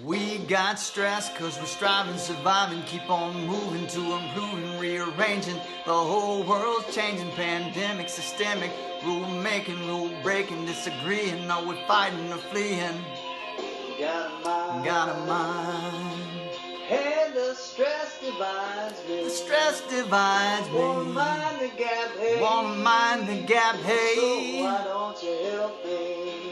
We got stressed cause we're striving, surviving, keep on moving to improving, rearranging. The whole world's changing, pandemic, systemic, rule making, rule breaking, disagreeing, now we're fighting or fleeing. Got a mind. Hey, the stress divides me. The stress divides me. Wanna mind the gap, hey. Wanna mind the gap, hey. So why don't you help me?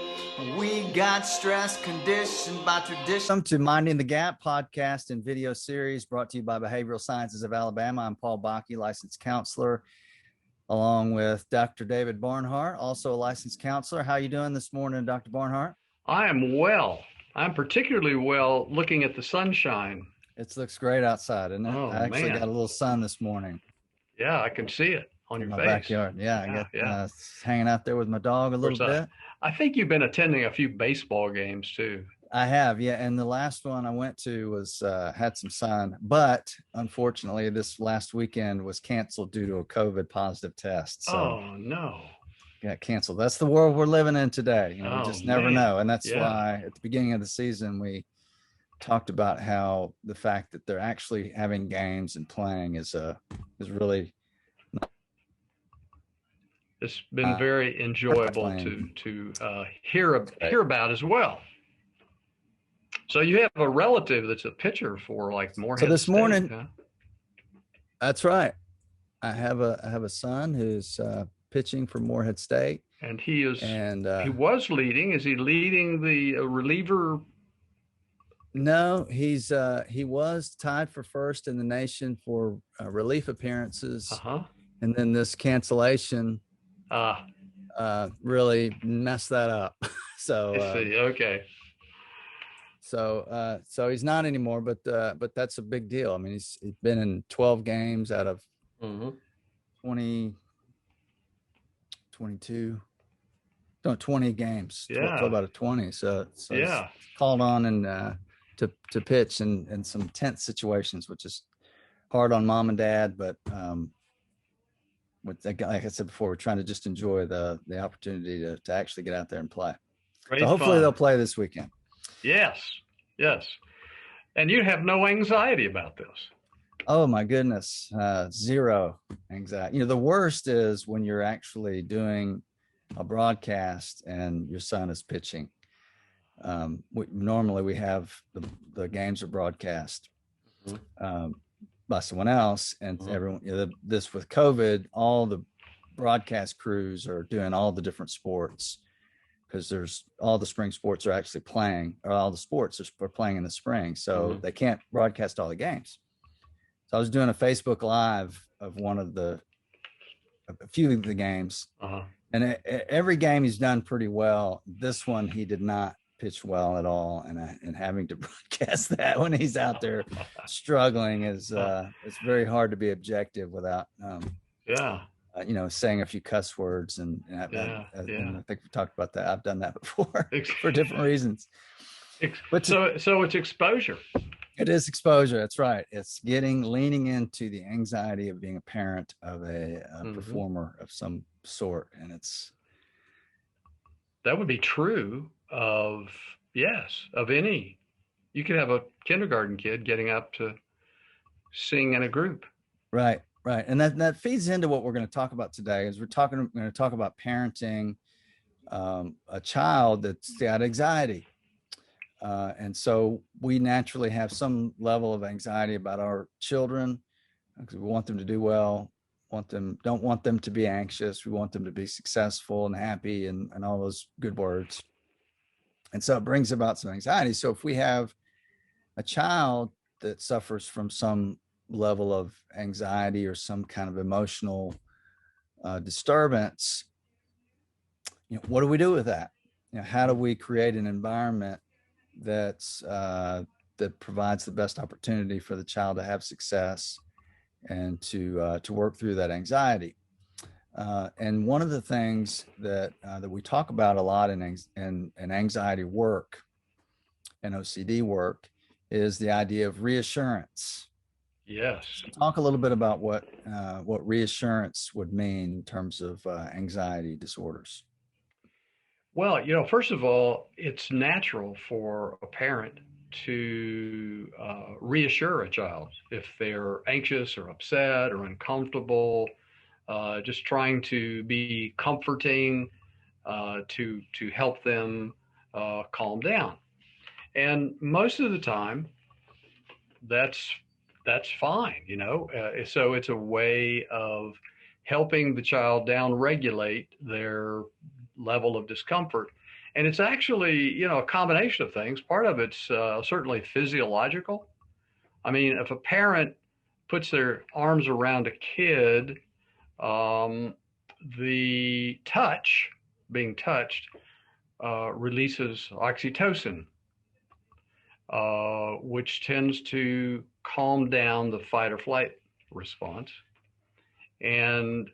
We got stress conditioned by tradition. Welcome to Minding the Gap podcast and video series brought to you by Behavioral Sciences of Alabama. I'm Paul Bakke, licensed counselor, along with Dr. David Barnhart, also a licensed counselor. How are you doing this morning, Dr. Barnhart? I am well. I'm particularly well looking at the sunshine. It looks great outside, isn't it? Oh, I actually man. got a little sun this morning. Yeah, I can see it on in your my face. backyard. Yeah, I got yeah. hanging out there with my dog a little bit. I think you've been attending a few baseball games too. I have, yeah. And the last one I went to was had some sun, but unfortunately, this last weekend was canceled due to a COVID positive test. So oh no! Got canceled. That's the world we're living in today. You know, we just never know, and that's why at the beginning of the season we talked about how the fact that they're actually having games and playing is really. It's been very enjoyable to hear about as well. So you have a relative that's a pitcher for like Morehead So this State, morning, huh? That's right. I have a son who's pitching for Morehead State, and he was leading. Is he leading the reliever? No, he was tied for first in the nation for relief appearances, and then this cancellation really messed that up. So I see. Okay. So he's not anymore, but that's a big deal. I mean, he's been in 12 games out of 20 games. Yeah. 12 out of 20. So yeah, he's called on and to pitch in some tense situations, which is hard on mom and dad, but like I said before, we're trying to just enjoy the opportunity to actually get out there and play. Great so hopefully fun. They'll play this weekend. Yes. And you have no anxiety about this. Oh my goodness. Zero anxiety. You know, the worst is when you're actually doing a broadcast and your son is pitching. Normally we have the games are broadcast by someone else, and everyone, this with COVID, all the broadcast crews are doing all the different sports, because there's all the spring sports are actually playing, or all the sports are playing in the spring. So they can't broadcast all the games. So I was doing a Facebook Live of a few of the games, and every game he's done pretty well. This one, he did not pitch well at all. And having to broadcast that when he's out there struggling is, it's very hard to be objective without, saying a few cuss words and I think we talked about that. I've done that before for different reasons. So it's exposure. It is exposure. That's right. It's leaning into the anxiety of being a parent of a performer of some sort. And that would be true of any. You could have a kindergarten kid getting up to sing in a group. Right. And that feeds into what we're going to talk about today. Is we're going to talk about parenting a child that's got anxiety. And so we naturally have some level of anxiety about our children, because we want them to do well, don't want them to be anxious. We want them to be successful and happy and all those good words. And so it brings about some anxiety. So if we have a child that suffers from some level of anxiety or some kind of emotional disturbance, what do we do with that? How do we create an environment that provides the best opportunity for the child to have success and to work through that anxiety? And one of the things that we talk about a lot in anxiety work and OCD work is the idea of reassurance. Yes. So talk a little bit about what reassurance would mean in terms of anxiety disorders. Well, first of all, it's natural for a parent to reassure a child if they're anxious or upset or uncomfortable, just trying to be comforting, to help them calm down. And most of the time, that's fine, you know. So it's a way of helping the child down regulate their level of discomfort. And it's actually, you know, a combination of things. Part of it's certainly physiological. I mean, if a parent puts their arms around a kid, the touch, being touched, releases oxytocin, which tends to calm down the fight or flight response, and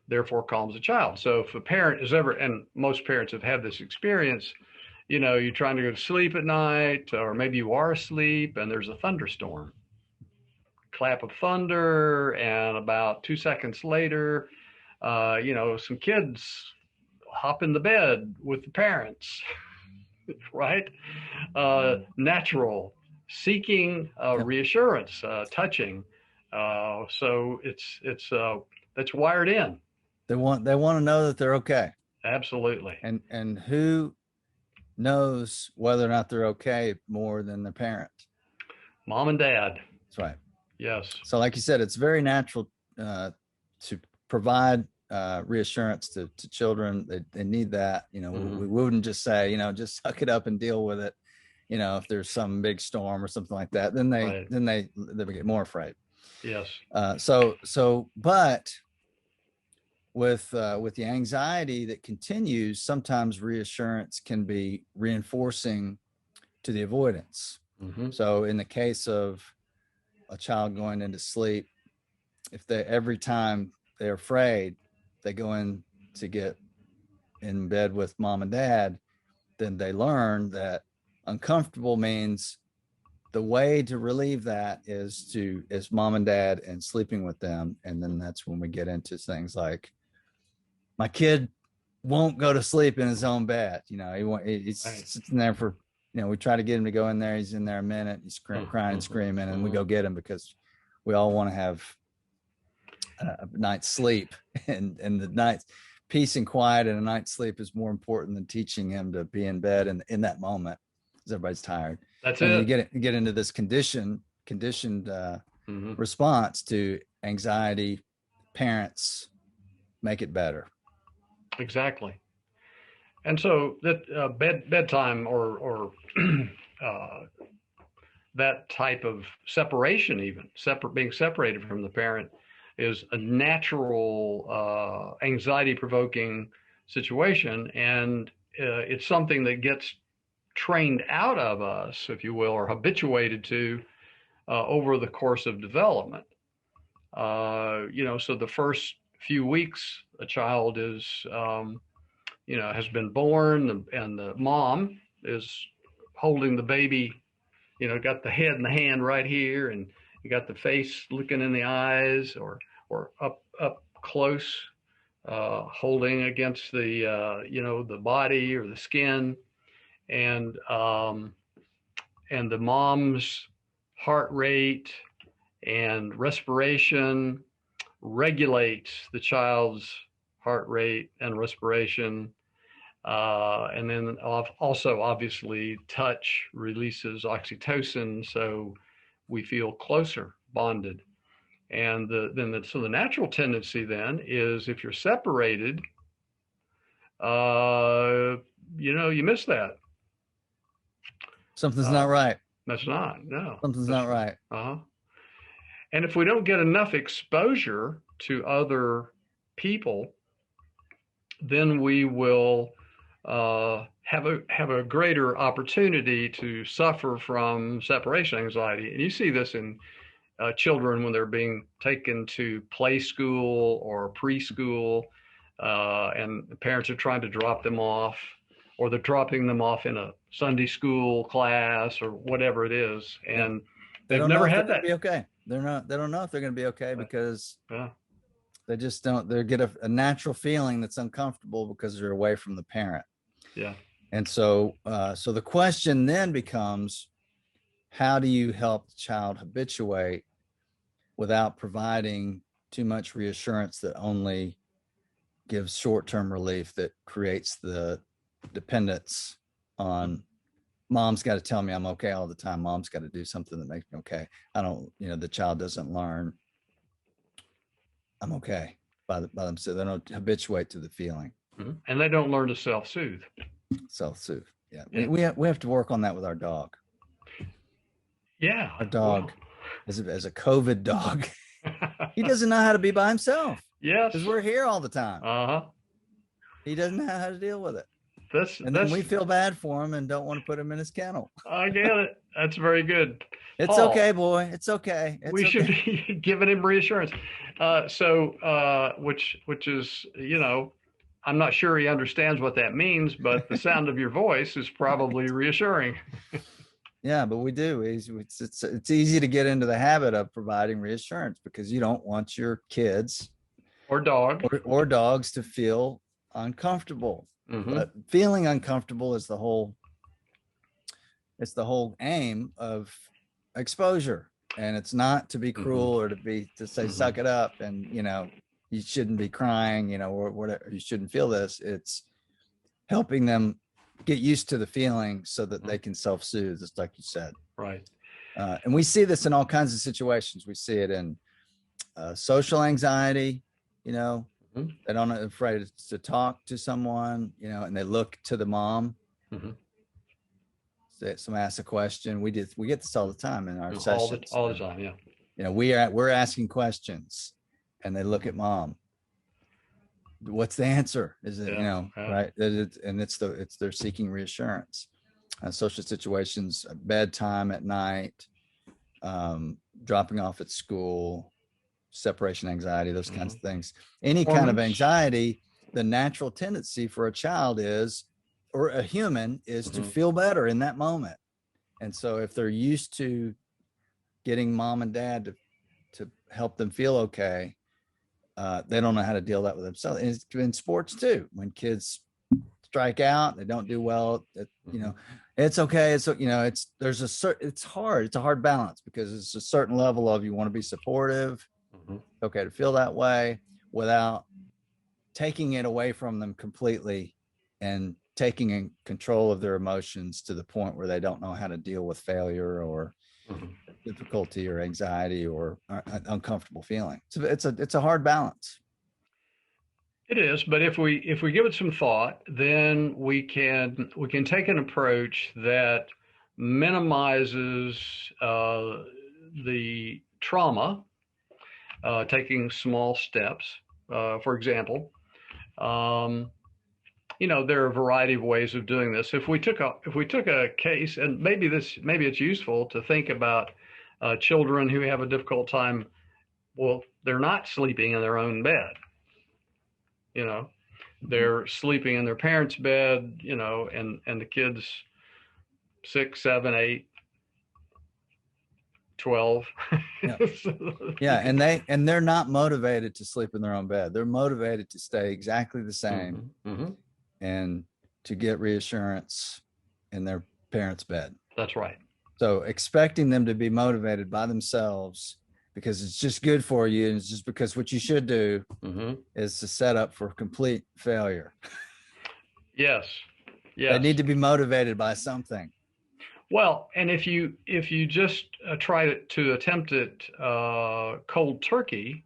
therefore calms the child. So if a parent is ever, and most parents have had this experience, you know, you're trying to go to sleep at night, or maybe you are asleep and there's a thunderstorm, clap of thunder, and about 2 seconds later, you know, some kids hop in the bed with the parents, right? Natural, seeking reassurance, touching. So it's that's wired in. They want to know that they're okay. Absolutely. And who knows whether or not they're okay more than the parent? Mom and dad. That's right. Yes. So like you said, it's very natural to provide reassurance to children. They need that. You know, we wouldn't just say, you know, just suck it up and deal with it. You know, if there's some big storm or something like that, then they get more afraid. Yes. But with the anxiety that continues, sometimes reassurance can be reinforcing to the avoidance. So in the case of a child going into sleep, if every time they're afraid, they go in to get in bed with mom and dad, then they learn that uncomfortable means the way to relieve that is mom and dad and sleeping with them. And then that's when we get into things like, my kid won't go to sleep in his own bed. You know, he's sitting there for, you know, we try to get him to go in there. He's in there a minute, he's crying and screaming, and we go get him because we all want to have a night's sleep, and the night's peace and quiet and a night's sleep is more important than teaching him to be in bed in that moment because everybody's tired. That's and it. You get into this conditioned response to anxiety. Parents make it better. Exactly. And so that bedtime or that type of separation, even being separated from the parent, is a natural anxiety-provoking situation, and it's something that gets trained out of us, if you will, or habituated to over the course of development. You know, so the first few weeks, a child is, you know, has been born, and the mom is holding the baby, you know, got the head and the hand right here, and you got the face looking in the eyes, or up close, holding against the you know, the body or the skin, and the mom's heart rate and respiration regulates the child's heart rate and respiration. And then also, obviously, touch releases oxytocin, so we feel closer, bonded. And so the natural tendency then is, if you're separated, you know, you miss that. Something's not right. That's not, no. Something's not right. And if we don't get enough exposure to other people, then we will have a greater opportunity to suffer from separation anxiety. And you see this in children when they're being taken to play school or preschool, and the parents are trying to drop them off, or they're dropping them off in a Sunday school class or whatever it is, and they've never had that. Be okay. They don't know if they're going to be okay because they just don't. They get a natural feeling that's uncomfortable because they're away from the parent. Yeah. And so the question then becomes, how do you help the child habituate without providing too much reassurance that only gives short-term relief, that creates the dependence on mom's got to tell me I'm okay all the time. Mom's got to do something that makes me okay. I don't, the child doesn't learn I'm okay by themselves. They don't habituate to the feeling. And they don't learn to self-soothe. Self-soothe. Yeah. We have to work on that with our dog. Yeah. Our dog as a COVID dog. He doesn't know how to be by himself. Yes. Because we're here all the time. Uh-huh. He doesn't know how to deal with it. And then we feel bad for him and don't want to put him in his kennel. I get it. That's very good. It's Paul, okay, boy. It's okay. We should be giving him reassurance. Which is, I'm not sure he understands what that means, but the sound of your voice is probably reassuring. Yeah, but we do. It's easy to get into the habit of providing reassurance because you don't want your kids or dogs to feel uncomfortable. But feeling uncomfortable is the whole aim of exposure, and it's not to be cruel or to say suck it up and you shouldn't be crying, or whatever, you shouldn't feel this. It's helping them get used to the feeling so that they can self-soothe, just like you said. Right. And we see this in all kinds of situations. We see it in social anxiety, they don't afraid to talk to someone, and they look to the mom. Someone asks a question. We get this all the time in our sessions. All the time, yeah. We're asking questions, and they look at mom. What's the answer? Is it right? They're seeking reassurance. Social situations, bedtime at night, dropping off at school, separation anxiety, those kinds of things. Any kind of anxiety, the natural tendency for a child or a human is to feel better in that moment. And so if they're used to getting mom and dad to help them feel okay, they don't know how to deal that with themselves. And it's in sports too. When kids strike out, they don't do well, it's okay. It's hard. It's a hard balance because it's a certain level of, you want to be supportive. Okay to feel that way without taking it away from them completely and taking in control of their emotions to the point where they don't know how to deal with failure or difficulty or anxiety or uncomfortable feeling. So it's a hard balance. It is, but if we give it some thought, then we can take an approach that minimizes the trauma, taking small steps. For example, there are a variety of ways of doing this. If we took a case, and maybe it's useful to think about children who have a difficult time. Well, they're not sleeping in their own bed. They're sleeping in their parents' bed. And the kids 6, 7, 8, 12. Yeah. And they're not motivated to sleep in their own bed. They're motivated to stay exactly the same and to get reassurance in their parents' bed. That's right. So expecting them to be motivated by themselves because it's just good for you, and it's just because what you should do is to set up for complete failure. Yes. They need to be motivated by something. Well, and if you just try to attempt it cold turkey,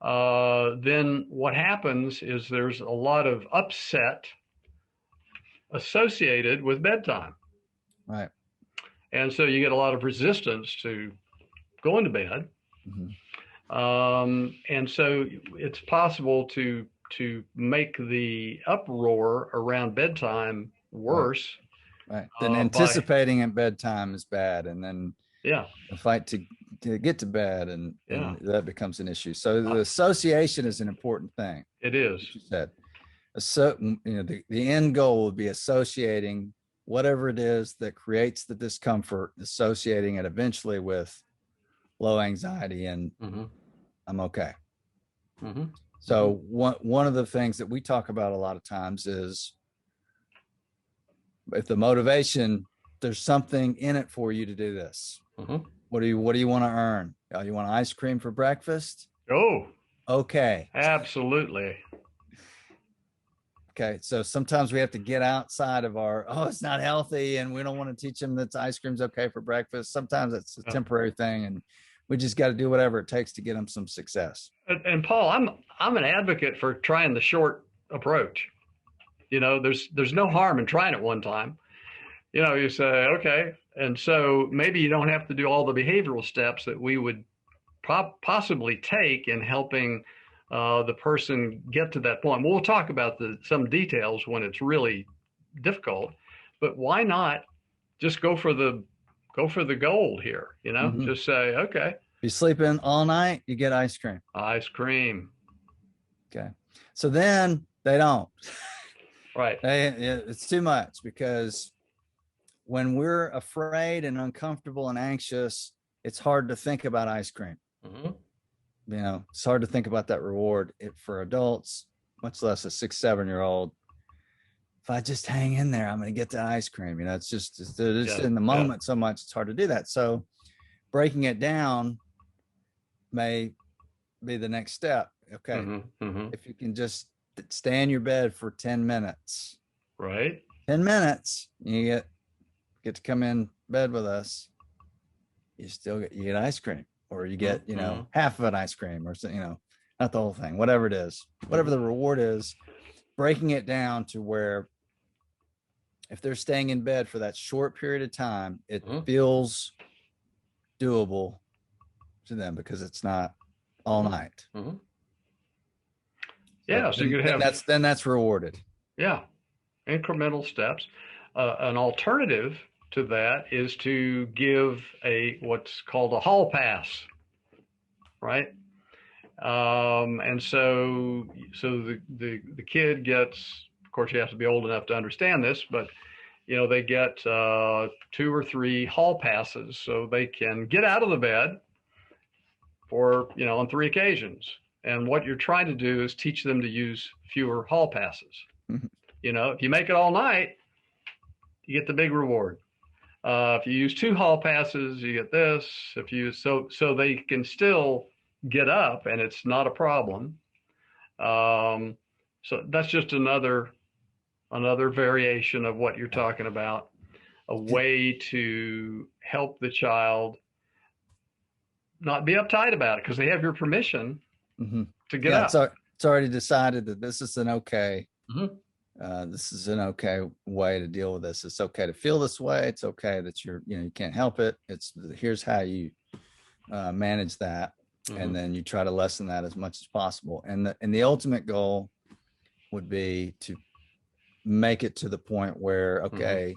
then what happens is there's a lot of upset associated with bedtime. Right. And so you get a lot of resistance to going to bed. And so it's possible to make the uproar around bedtime worse. Right. Then anticipating at bedtime is bad, and then the fight to get to bed, and that becomes an issue. So the association is an important thing. It is. You said, the end goal would be associating whatever it is that creates the discomfort, associating it eventually with low anxiety and I'm okay. So one of the things that we talk about a lot of times is if the motivation there's something in it for you to do this. Mm-hmm. What do you want to earn? Oh, you want ice cream for breakfast? Oh, Okay. absolutely. Okay. So sometimes we have to get outside of our, oh, it's not healthy, and we don't want to teach them that ice cream's okay for breakfast. Sometimes it's a temporary thing, and we just got to do whatever it takes to get them some success. And Paul, I'm an advocate for trying the short approach. You know, there's no harm in trying it one time. You know, you say, okay, and so maybe you don't have to do all the behavioral steps that we would possibly take in helping the person get to that point. We'll talk about some details when it's really difficult, but why not just go for the gold here? You know, just say, okay, you sleep in all night, you get ice cream. Ice cream. Okay. So then they don't. Right. It's too much, because when we're afraid and uncomfortable and anxious, it's hard to think about ice cream. Mm-hmm. You know, it's hard to think about that reward for adults, much less a 6-7-year-old. If I just hang in there, I'm going to get the ice cream. You know, it's just in the moment so much, it's hard to do that. So breaking it down may be the next step. Okay. Mm-hmm. Mm-hmm. If you can just stay in your bed for 10 minutes. Right. 10 minutes, you get to come in bed with us. You get ice cream, or you get, you know, half of an ice cream, or you know, not the whole thing, whatever it is, whatever the reward is, breaking it down to where if they're staying in bed for that short period of time, it feels doable to them because it's not all night. Mm-hmm. Yeah. So you could have that's rewarded. Yeah. Incremental steps. An alternative to that is to give what's called a hall pass, right? And so the kid gets, of course, you have to be old enough to understand this, but you know, they get 2 or 3 hall passes, so they can get out of the bed for, you know, on 3 occasions. And what you're trying to do is teach them to use fewer hall passes. Mm-hmm. You know, if you make it all night, you get the big reward. If you use 2 hall passes, you get this. If you so they can still get up, and it's not a problem. So that's just another variation of what you're talking about, a way to help the child not be uptight about it because they have your permission to get up. So it's already decided that this is an okay. This is an okay way to deal with this. It's okay to feel this way. It's okay that you can't help it. Here's how you manage that. And then you try to lessen that as much as possible. And the ultimate goal would be to make it to the point where, okay,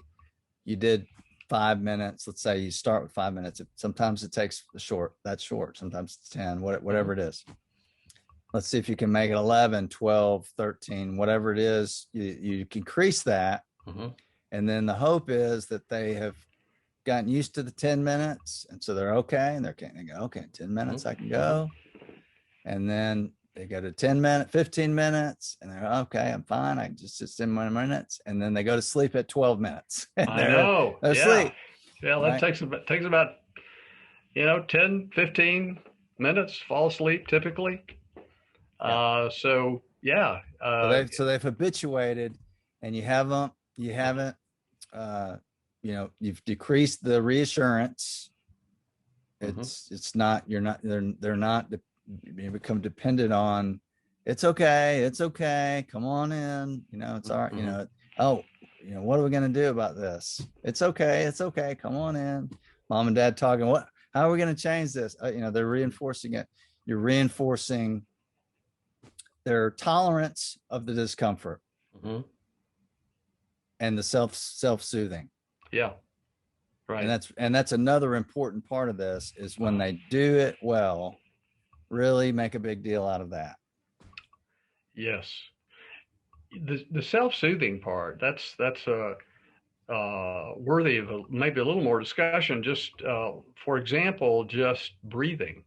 you did 5 minutes. Let's say you start with 5 minutes. Sometimes it takes that's short. Sometimes it's 10, whatever it is. Let's see if you can make it 11, 12, 13, whatever it is. You can increase that. And then the hope is that they have gotten used to the 10 minutes. And so they're okay. And they go, okay, 10 minutes, I can go. And then they go to 10 minutes, 15 minutes, and they're okay, I'm fine. I can just sit 10 minutes. And then they go to sleep at 12 minutes. I know. They're asleep. Yeah, that takes about, 10, 15 minutes, fall asleep typically. So they've habituated, and you haven't, you've decreased the reassurance. It's not, they're not, you become dependent on, it's okay, come on in, it's all right, what are we going to do about this? It's okay, come on in. Mom and dad talking, how are we going to change this? They're reinforcing it. You're reinforcing their tolerance of the discomfort and the self-soothing. Yeah. Right. And that's another important part of this is when they do it well, really make a big deal out of that. Yes. The self-soothing part, that's worthy of maybe a little more discussion. Just for example, just breathing,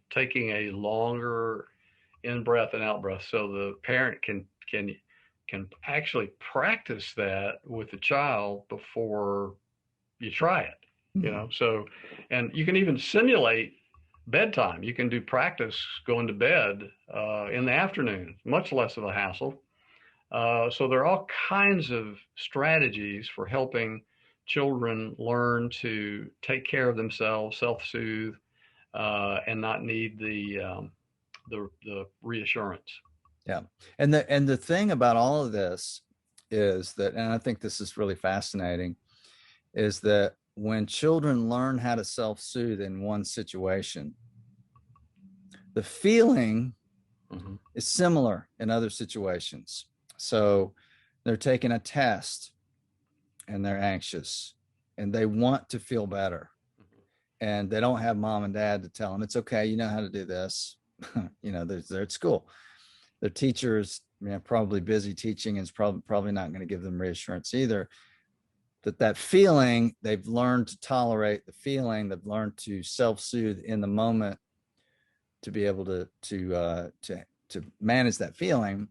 taking a longer in breath and out breath, so the parent can can actually practice that with the child before you try it, you know. So, and you can even simulate bedtime. You can do practice going to bed in the afternoon, much less of a hassle. So there are all kinds of strategies for helping children learn to take care of themselves, self-soothe, and not need the reassurance. Yeah. And the thing about all of this is that, and I think this is really fascinating, is that when children learn how to self-soothe in one situation, the feeling is similar in other situations. So they're taking a test and they're anxious and they want to feel better. And they don't have mom and dad to tell them, it's okay, you know how to do this. You know, they're at school. Their teachers, probably busy teaching, and is probably not going to give them reassurance either. That feeling, they've learned to tolerate the feeling. They've learned to self-soothe in the moment to be able to manage that feeling,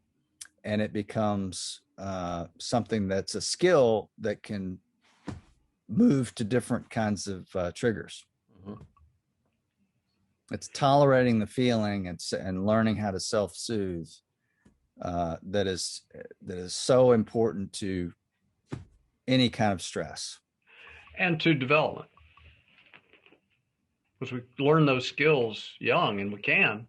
and it becomes something that's a skill that can move to different kinds of triggers. It's tolerating the feeling and learning how to self-soothe that is so important to any kind of stress and to development, because we learn those skills young, and we can.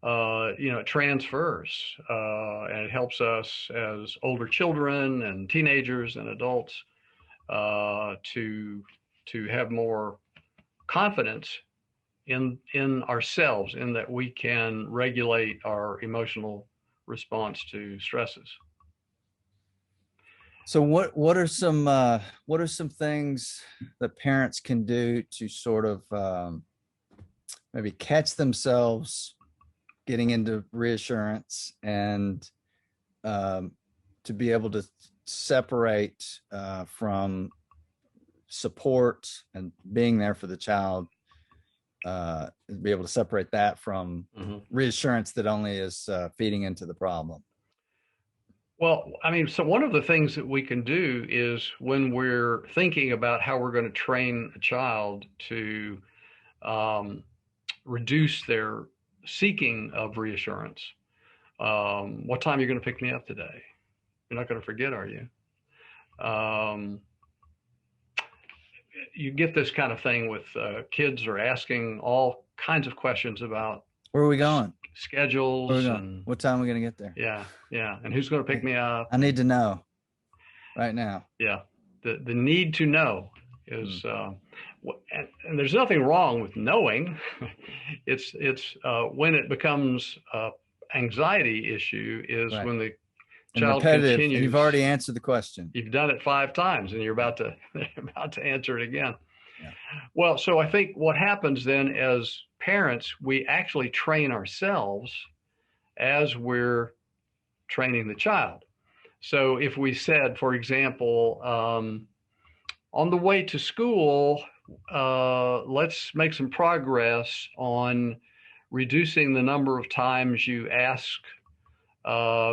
It transfers, and it helps us as older children and teenagers and adults to have more confidence in ourselves, in that we can regulate our emotional response to stresses. So what are some things that parents can do to sort of maybe catch themselves getting into reassurance, and to be able to separate from support and being there for the child, be able to separate that from reassurance that only is feeding into the problem? Well, so one of the things that we can do is, when we're thinking about how we're going to train a child to reduce their seeking of reassurance. What time are you going to pick me up today? You're not going to forget, are you? You get this kind of thing with kids are asking all kinds of questions about, where are we going? Schedules. Where are we going? What time are we going to get there? Yeah. And who's going to pick me up? I need to know right now. Yeah. The need to know is, and there's nothing wrong with knowing. It's when it becomes anxiety issue is when the child continues. And you've already answered the question. You've done it 5 times and you're about to answer it again. Yeah. Well, so I think what happens then, as parents, we actually train ourselves as we're training the child. So if we said, for example, on the way to school, let's make some progress on reducing the number of times you ask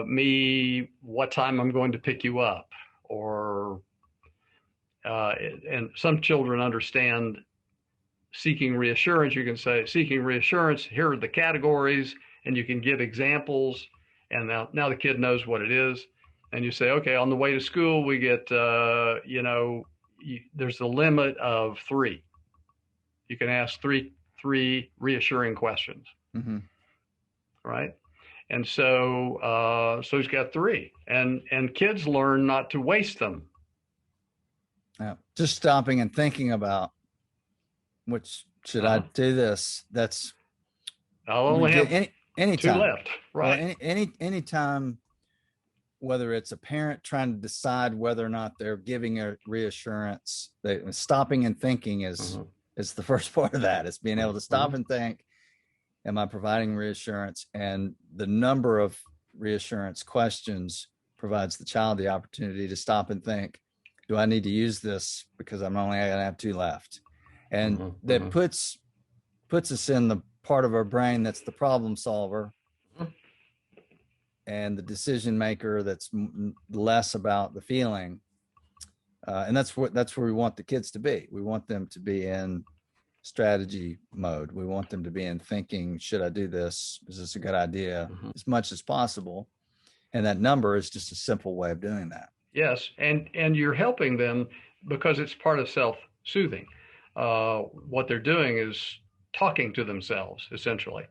me what time I'm going to pick you up, or and some children understand seeking reassurance. You can say, seeking reassurance, here are the categories, and you can give examples, and now the kid knows what it is. And you say, okay, on the way to school, we get, there's a limit of 3. You can ask three reassuring questions, right? And so he's got 3, and kids learn not to waste them. Yeah, just stopping and thinking about, which should I do this? That's, I'll only have any 2 left, right? Well, any time, whether it's a parent trying to decide whether or not they're giving a reassurance, stopping and thinking is the first part of that. It's being able to stop and think, am I providing reassurance? And the number of reassurance questions provides the child the opportunity to stop and think, do I need to use this because I'm only going to have 2 left? And that puts us in the part of our brain that's the problem solver. the decision maker that's less about the feeling. And that's where we want the kids to be. We want them to be in strategy mode. We want them to be in thinking, should I do this? Is this a good idea? As much as possible. And that number is just a simple way of doing that. Yes. And you're helping them because it's part of self-soothing. What they're doing is talking to themselves, essentially.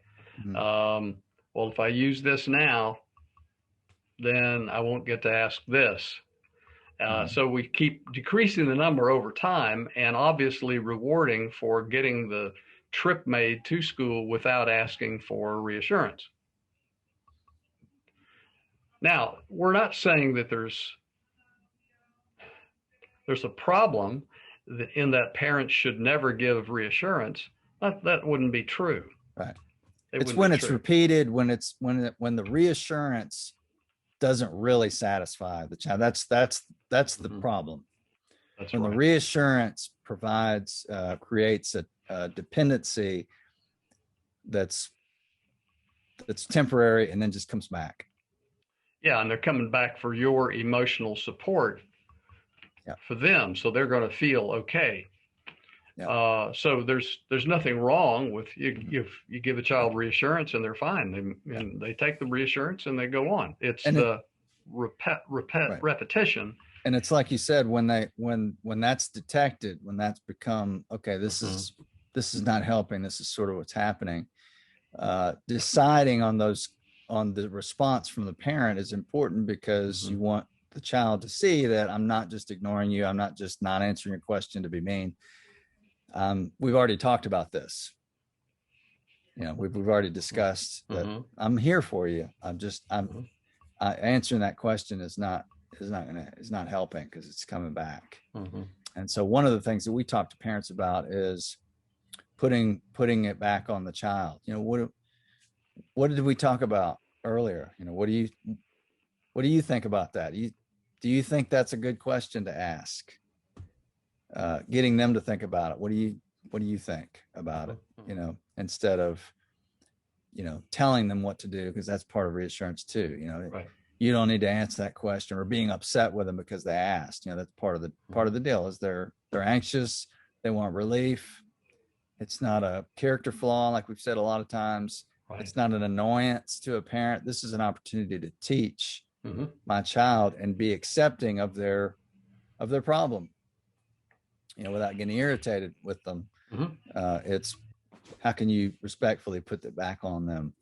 Well, if I use this now, then I won't get to ask this. So we keep decreasing the number over time, and obviously rewarding for getting the trip made to school without asking for reassurance. Now, we're not saying that there's a problem in that parents should never give reassurance. That wouldn't be true. Right. It's when it's repeated, when the reassurance doesn't really satisfy the child. That's the problem. That's when right. The reassurance creates a dependency that's temporary and then just comes back. Yeah, and they're coming back for your emotional support for them, so they're going to feel okay. So there's nothing wrong with you give a child reassurance and they're fine. They take the reassurance and they go on. It's repetition. And it's like you said, when that's detected, when that's become okay, this is not helping. This is sort of what's happening. Deciding on the response from the parent is important because you want the child to see that I'm not just ignoring you. I'm not just not answering your question to be mean. We've already talked about this. We've already discussed that I'm here for you. Answering that question is not helping because it's coming back. And so one of the things that we talk to parents about is putting it back on the child. What did we talk about earlier? What do you think about that? Do you think that's a good question to ask? Getting them to think about it. What do you think about it? Instead of, telling them what to do, because that's part of reassurance too. Right. You don't need to answer that question, or being upset with them because they asked. That's part of the deal. Is they're anxious, they want relief. It's not a character flaw, like we've said a lot of times. Right. It's not an annoyance to a parent. This is an opportunity to teach my child and be accepting of their problem. Without getting irritated with them. It's how can you respectfully put that back on them,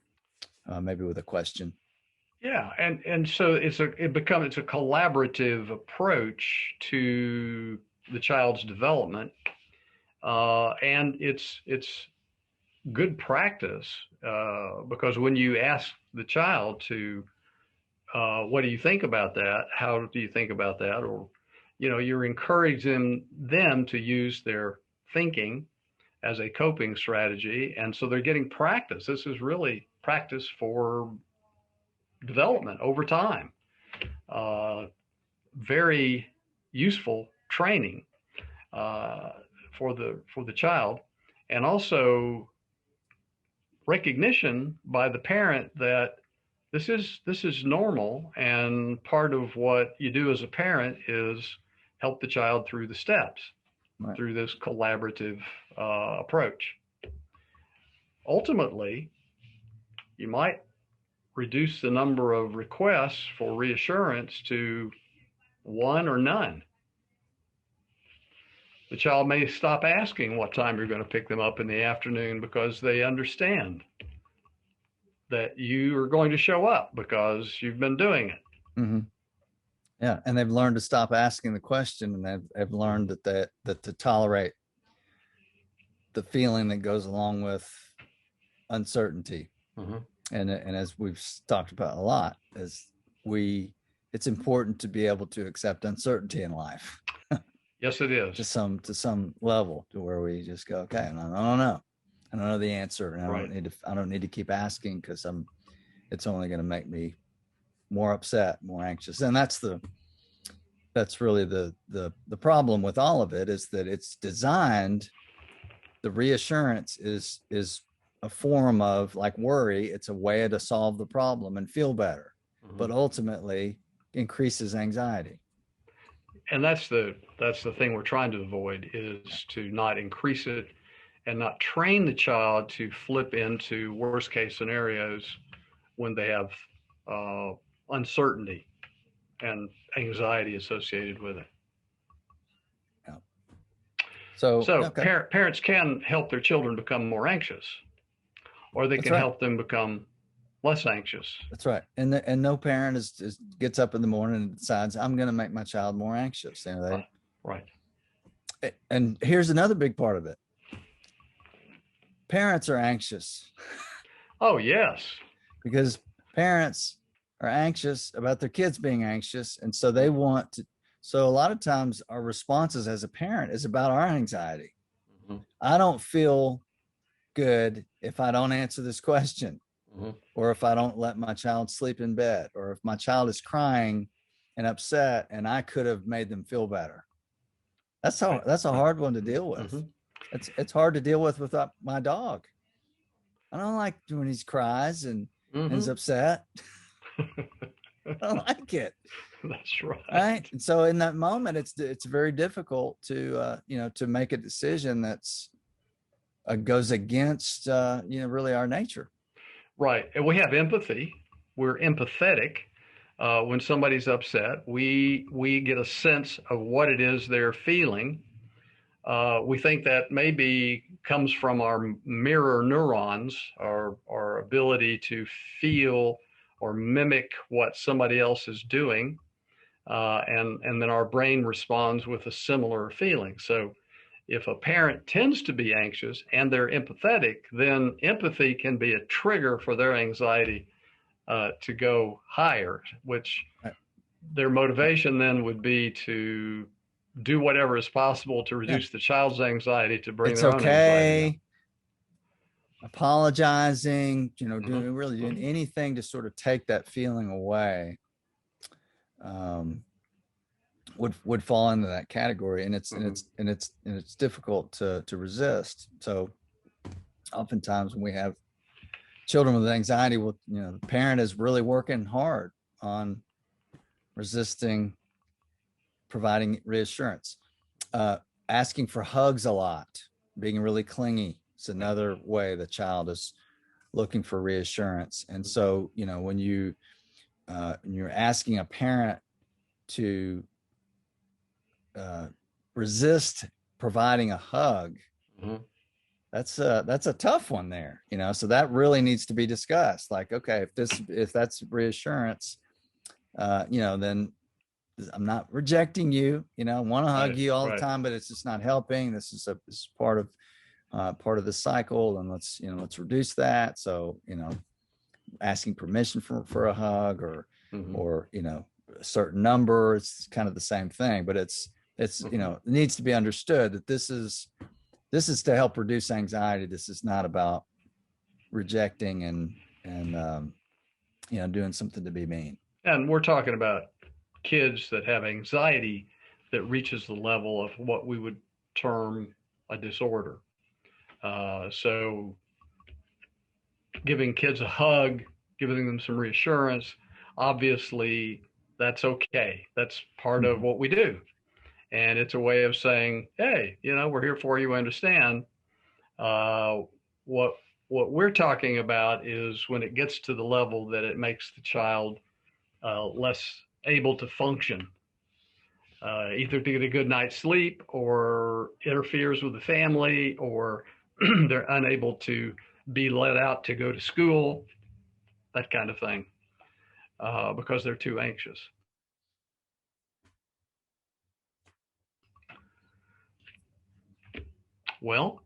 maybe with a question. Yeah, and so it's a collaborative approach to the child's development, and it's good practice because when you ask the child to, what do you think about that? How do you think about that? Or you're encouraging them to use their thinking as a coping strategy. And so they're getting practice. This is really practice for development over time. Very useful training for the child. And also recognition by the parent that this is normal. And part of what you do as a parent is help the child through the steps, through this collaborative approach. Ultimately, you might reduce the number of requests for reassurance to one or none. The child may stop asking what time you're going to pick them up in the afternoon because they understand that you are going to show up because you've been doing it. Yeah, and they've learned to stop asking the question, and they've learned that to tolerate the feeling that goes along with uncertainty. And as we've talked about a lot, it's important to be able to accept uncertainty in life. Yes, it is. to some level, to where we just go, okay, I don't know. I don't know the answer, and I don't need to keep asking because it's only going to make me more upset, more anxious. And that's really the problem with all of it, is that it's designed, the reassurance is a form of, like worry, it's a way to solve the problem and feel better. but ultimately increases anxiety. And that's the thing we're trying to avoid, is to not increase it and not train the child to flip into worst case scenarios when they have uncertainty and anxiety associated with it. Yeah. So okay. Parents can help their children become more anxious, or they can help them become less anxious. That's right. And no parent gets up in the morning and decides, I'm going to make my child more anxious. You know, right. And here's another big part of it. Parents are anxious. Oh, yes. Because parents are anxious about their kids being anxious. And so they want to. So a lot of times our responses as a parent is about our anxiety. Mm-hmm. I don't feel good if I don't answer this question, or if I don't let my child sleep in bed, or if my child is crying and upset and I could have made them feel better. That's a hard one to deal with. Mm-hmm. It's hard to deal with my dog. I don't like when he cries and is upset. I don't like it. That's right. Right. And so in that moment, it's very difficult to to make a decision that's goes against really our nature. Right. And we have empathy. We're empathetic. When somebody's upset, we get a sense of what it is they're feeling. We think that maybe comes from our mirror neurons, our ability to feel or mimic what somebody else is doing. And then our brain responds with a similar feeling. So if a parent tends to be anxious and they're empathetic, then empathy can be a trigger for their anxiety to go higher, which their motivation then would be to do whatever is possible to reduce the child's anxiety to bring their own anxiety down. Apologizing, doing anything to sort of take that feeling away would fall into that category, and it's difficult to resist. So oftentimes when we have children with anxiety, the parent is really working hard on resisting providing reassurance. Asking for hugs a lot, being really clingy is another way the child is looking for reassurance. And so, when you're asking a parent to resist providing a hug, that's a tough one there, so that really needs to be discussed. Like, okay, if that's reassurance, then I'm not rejecting you, I want to hug you all the time, but it's just not helping. This is part of the cycle, and let's reduce that. So, asking permission for a hug or a certain number, it's kind of the same thing, but it needs to be understood that this is to help reduce anxiety. This is not about rejecting and doing something to be mean. And we're talking about kids that have anxiety that reaches the level of what we would term a disorder. So giving kids a hug, giving them some reassurance, obviously that's okay. That's part of what we do. And it's a way of saying, hey, we're here for you, understand. What we're talking about is when it gets to the level that it makes the child less able to function, either to get a good night's sleep, or interferes with the family, or they're unable to be let out to go to school, that kind of thing, because they're too anxious. Well,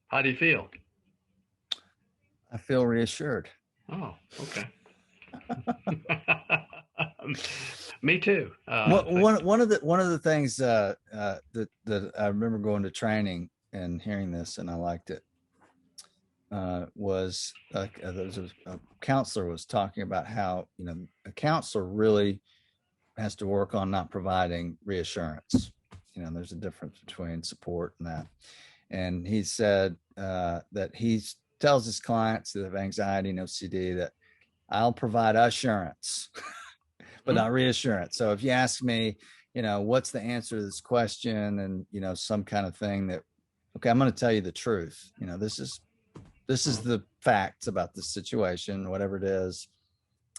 how do you feel? I feel reassured. Oh, okay. Me too. One of the things that I remember going to training and hearing this, and I liked it, was a counselor was talking about how a counselor really has to work on not providing reassurance. There's a difference between support and that. And he said that he tells his clients that have anxiety and OCD that I'll provide assurance, but not reassurance. So if you ask me, what's the answer to this question, and some kind of thing that, okay, I'm going to tell you the truth. This is the facts about the situation, whatever it is.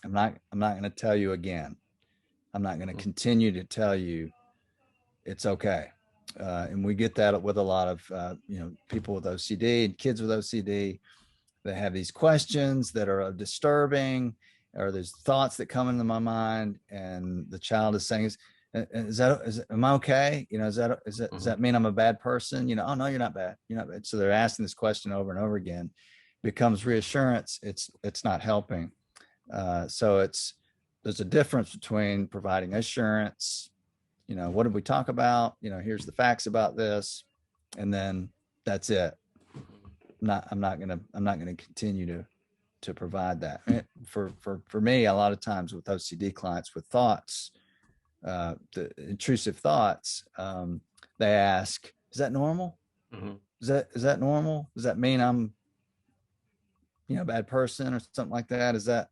I'm not going to tell you again. I'm not going to continue to tell you it's okay. And we get that with a lot of, people with OCD and kids with OCD. They have these questions that are disturbing, or there's thoughts that come into my mind, and the child is saying, am I okay? Does that mean I'm a bad person? Oh, no, you're not bad. You're not bad. So they're asking this question over and over again. Becomes reassurance. It's not helping. So there's a difference between providing assurance. What did we talk about? Here's the facts about this, and then that's it. I'm not gonna continue to provide that. For me, a lot of times with OCD clients with thoughts, the intrusive thoughts, they ask, "Is that normal? Is that normal? Does that mean I'm a bad person or something like that? Is that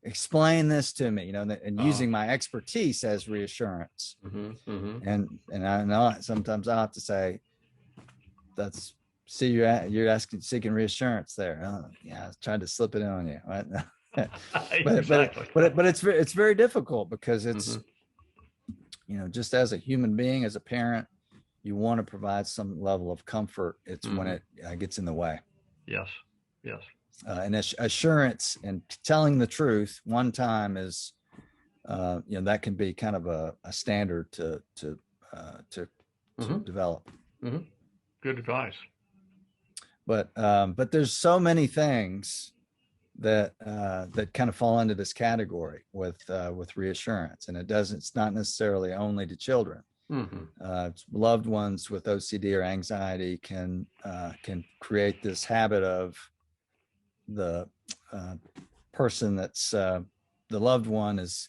explain this to me?" And using my expertise as reassurance. And I know sometimes I have to say, that's, see, you're seeking reassurance there. Yeah, I tried to slip it in on you, right? Exactly. but it's very difficult, because it's just as a human being, as a parent, you want to provide some level of comfort. It's when it gets in the way. Yes. And assurance and telling the truth one time is, that can be kind of a standard to develop. Good advice. But there's so many things that kind of fall into this category with reassurance, and it's not necessarily only to children. Loved ones with OCD or anxiety can create this habit of the person that's the loved one is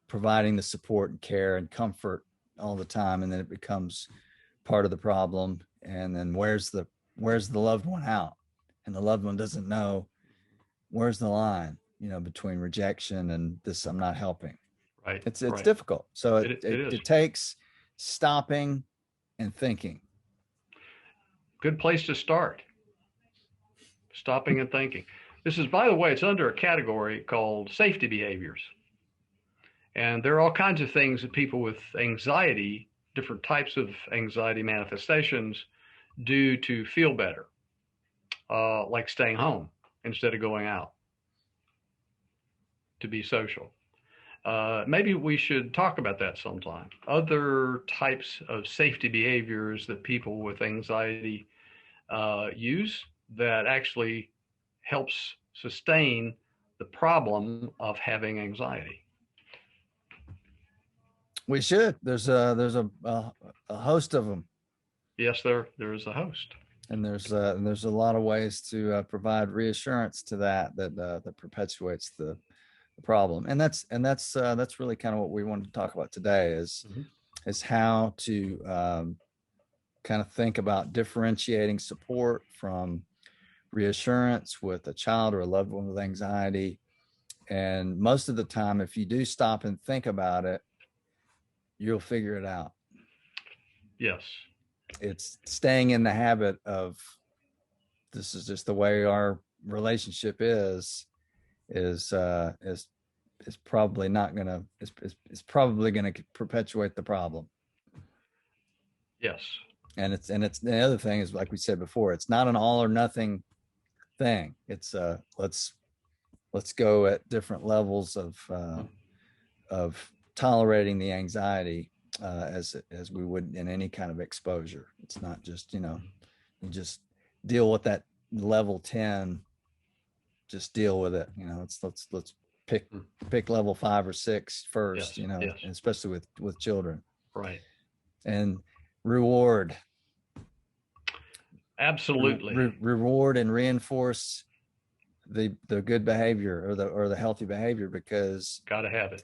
providing the support and care and comfort all the time, and then it becomes part of the problem. And then where's the loved one out, and the loved one doesn't know where's the line, between rejection and this, I'm not helping. Right. It's difficult. So it takes stopping and thinking. Good place to start. Stopping and thinking. This is, by the way, it's under a category called safety behaviors. And there are all kinds of things that people with anxiety, different types of anxiety manifestations, do to feel better, like staying home instead of going out to be social. Maybe we should talk about that sometime. Other types of safety behaviors that people with anxiety use that actually helps sustain the problem of having anxiety. We should. There's a host of them. Yes, there is a host. And there's a lot of ways to provide reassurance to that perpetuates the problem. And that's really kind of what we wanted to talk about today is how to kind of think about differentiating support from reassurance with a child or a loved one with anxiety. And most of the time, if you do stop and think about it, you'll figure it out. Yes. It's staying in the habit of, this is just the way our relationship is probably not gonna, it's probably gonna perpetuate the problem. Yes. And it's the other thing is, like we said before, it's not an all or nothing thing. It's let's go at different levels of tolerating the anxiety as we would in any kind of exposure. It's not just, you just deal with that level 10, just deal with it. Let's pick level 5 or 6 first, yes. Especially with children. Right. And reward. Absolutely. Reward and reinforce the good behavior or the healthy behavior, because gotta have it.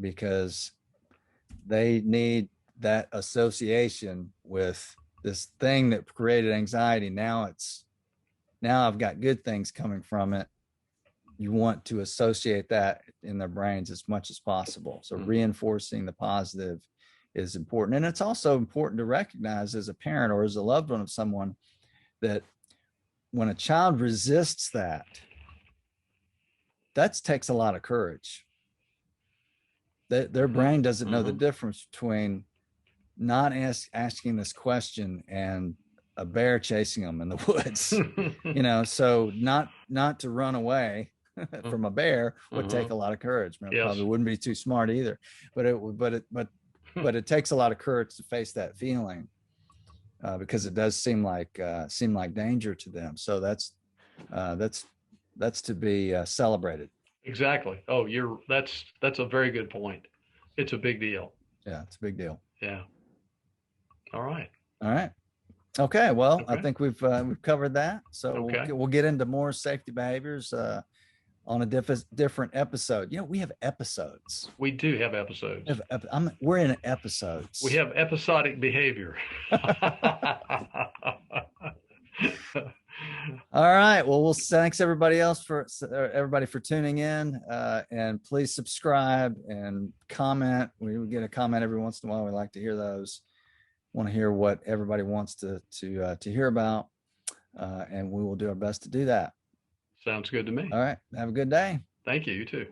Because they need that association with this thing that created anxiety. Now I've got good things coming from it. you want to associate that in their brains as much as possible. So reinforcing the positive is important. And it's also important to recognize as a parent or as a loved one of someone that when a child resists that takes a lot of courage. Their brain doesn't know the difference between not asking this question and a bear chasing them in the woods. So not to run away from a bear would take a lot of courage. Yes. Probably wouldn't be too smart either, but it takes a lot of courage to face that feeling, because it does seem like danger to them. So that's to be celebrated. Exactly. Oh, that's a very good point. It's a big deal. Yeah, it's a big deal. Yeah. All right. Okay. Well, I think we've covered that. So Okay. we'll get into more safety behaviors on a different episode. We have episodes. We do have episodes. We're in episodes. We have episodic behavior. All right. Well, thanks everybody for tuning in, and please subscribe and comment. We get a comment every once in a while. We like to hear those. Want to hear what everybody wants to hear about, and we will do our best to do that. Sounds good to me. All right. Have a good day. Thank you. You too.